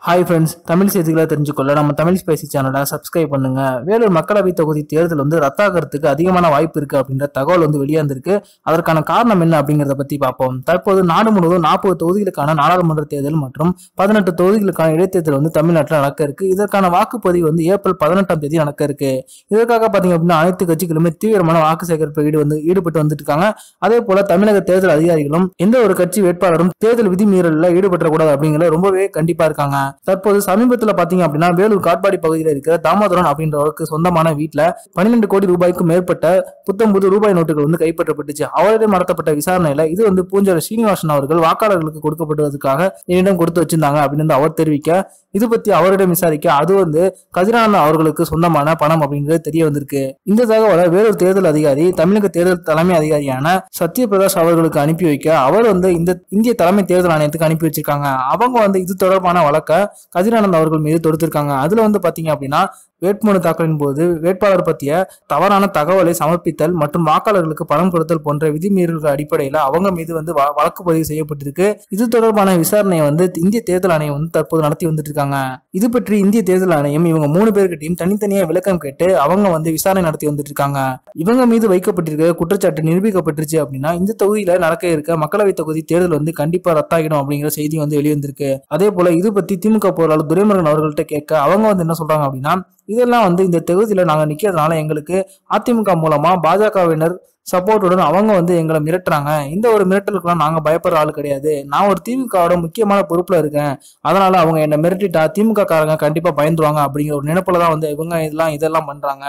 Hi friends, Tamil செய்திகளை தெரிஞ்சுக்கொள்ள நம்ம Tamil spicy சேனலை சப்ஸ்கிரைப் பண்ணுங்க. வேலூர் மக்களவை தொகுதி தேர்தல் ரத்தாகிறதுக்கு அதிகமான வாய்ப்பு இருக்கு அப்படின்ற தகவல் வெளியாந்திருக்கு. அதற்கான காரணம் என்ன அப்படிங்கறத பத்தி பார்ப்போம். தற்போது நாடு முழுவதும் 40 தொகுதிகளுக்கான நாடாளுமன்ற தேர்தல் மற்றும் 18 தொகுதிகளுக்கான இடைத்தேர்தல் தமிழ்நாட்டில் நடக்க இருக்கு. இதற்கான வாக்குப்பதிவு ஏப்ரல் 18ஆம் தேதி நடக்க இருக்கு. இதற்காக பாத்தீங்க அப்படின்னா அனைத்து கட்சிகளுமே தீவிரமான வாக்கு சேகரிப்பு ஈடுபட்டு வந்துட்டு இருக்காங்க. அதே போல தமிழக தேர்தல் அதிகாரிகளும் எந்த ஒரு கட்சி வேட்பாளரும் தேர்தல் விதிமீறலில் ஈடுபடக்கூடாது அப்படிங்கிற ரொம்பவே கண்டிப்பா இருக்காங்க. தற்போது சமீபத்தில் பாத்தீங்க அப்படின்னா வேலூர் காட்பாடி பகுதியில் இருக்கிற தாமோதரன் அப்படின்றவருக்கு சொந்தமான வீட்டுல 12 கோடி ரூபாய்க்கும் மேற்பட்ட புத்தம்புது ரூபாய் நோட்டுகள் கைப்பற்றப்பட்டுச்சு. அவரிடம் நடத்தப்பட்ட விசாரணையில இது பூஞ்சோலை ஸ்ரீனிவாசன் அவர்கள் வாக்காளர்களுக்கு கொடுக்கப்படுவதற்காக என்னிடம் கொடுத்து வச்சிருந்தாங்க அப்படின்னு அவர் தெரிவிக்க, இது பத்தி அவரிடம் விசாரிக்க அது கதிரானந்த் அவர்களுக்கு சொந்தமான பணம் அப்படிங்கிறது தெரிய வந்திருக்கு. இந்த தகவலை வேலூர் தேர்தல் அதிகாரி தமிழக தேர்தல் தலைமை அதிகாரியான சத்யபிரகாஷ் அவர்களுக்கு அனுப்பி வைக்க அவர் இந்த இந்திய தலைமை தேர்தல் ஆணையத்துக்கு அனுப்பி வச்சிருக்காங்க. அவங்க இது தொடர்பான வழக்க கதிரானந்த் அவர்கள் மீது தொடுத்திருக்காங்க. அதுல பாத்தீங்க அப்படின்னா வேட்புமனு தாக்கலின் போது வேட்பாளர் பற்றிய தவறான தகவலை சமர்ப்பித்தல் மற்றும் வாக்காளர்களுக்கு பணம் கொடுத்தல் போன்ற விதிமீறல்கள் அடிப்படையில் அவங்க மீது வழக்கு பதிவு செய்யப்பட்டிருக்கு. இது தொடர்பான விசாரணையை இந்திய தேர்தல் ஆணையம் தற்போது நடத்தி வந்துட்டு இருக்காங்க. இது பற்றி இந்திய தேர்தல் ஆணையம் இவங்க 3 பேர்கிட்டையும் தனித்தனியா விளக்கம் கேட்டு அவங்க விசாரணை நடத்தி வந்துட்டு இருக்காங்க. இவங்க மீது வைக்கப்பட்டிருக்க குற்றச்சாட்டு நிரூபிக்கப்பட்டுருச்சு அப்படின்னா இந்த தொகுதியில நடக்க இருக்க மக்களவை தொகுதி தேர்தல் கண்டிப்பா ரத்தாகிடும் அப்படிங்கிற செய்தி வெளிவந்திருக்கு. அதே போல இது பத்தி திமுக பொருளாளர் துரைமுருகன் அவர்கள்ட்ட கேட்க அவங்க என்ன சொல்றாங்க அப்படின்னா, இதெல்லாம் இந்த தொகுதியில நாங்க நிக்கிறதுனால எங்களுக்கு அதிமுக மூலமா பாஜகவினர் சப்போர்ட்டுடன் அவங்க எங்களை மிரட்டுறாங்க. இந்த ஒரு மிரட்டலுக்குலாம் நாங்க பயப்படுற ஆளு கிடையாது. நான் ஒரு திமுகவோட முக்கியமான பொறுப்புல இருக்கேன். அதனால அவங்க என்ன மிரட்டிட்டா திமுக காரங்க கண்டிப்பா பயந்துருவாங்க அப்படிங்கிற ஒரு நினைப்புலதான் இவங்க இதெல்லாம் பண்றாங்க.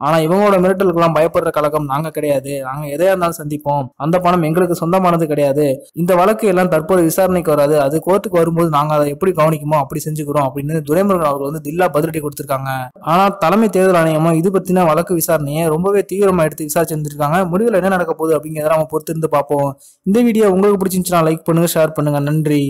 ஆனா இவங்களோட மிரட்டலுக்குலாம் பயப்படுற கழகம் நாங்க கிடையாது. நாங்க எதையா இருந்தாலும் சந்திப்போம். அந்த பணம் எங்களுக்கு சொந்தமானது கிடையாது. இந்த வழக்கு எல்லாம் தற்போது விசாரணைக்கு வராது. அது கோர்ட்டுக்கு வரும்போது நாங்க அதை எப்படி கவனிக்குமோ அப்படி செஞ்சுக்கிறோம் அப்படின்னு துரைமுருகன் அவர்கள் தில்லா பதிலடி கொடுத்திருக்காங்க. ஆனா தலைமை தேர்தல் ஆணையமும் இது பத்தின வழக்கு விசாரணையை ரொம்பவே தீவிரமா எடுத்து விசாரிச்சு வந்துருக்காங்க. முடிவில் என்ன நடக்க போகுது அப்படிங்கிறத நம்ம பொறுத்திருந்து பார்ப்போம். இந்த வீடியோ உங்களுக்கு பிடிச்சிருந்துச்சுன்னா லைக் பண்ணுங்க, ஷேர் பண்ணுங்க. நன்றி.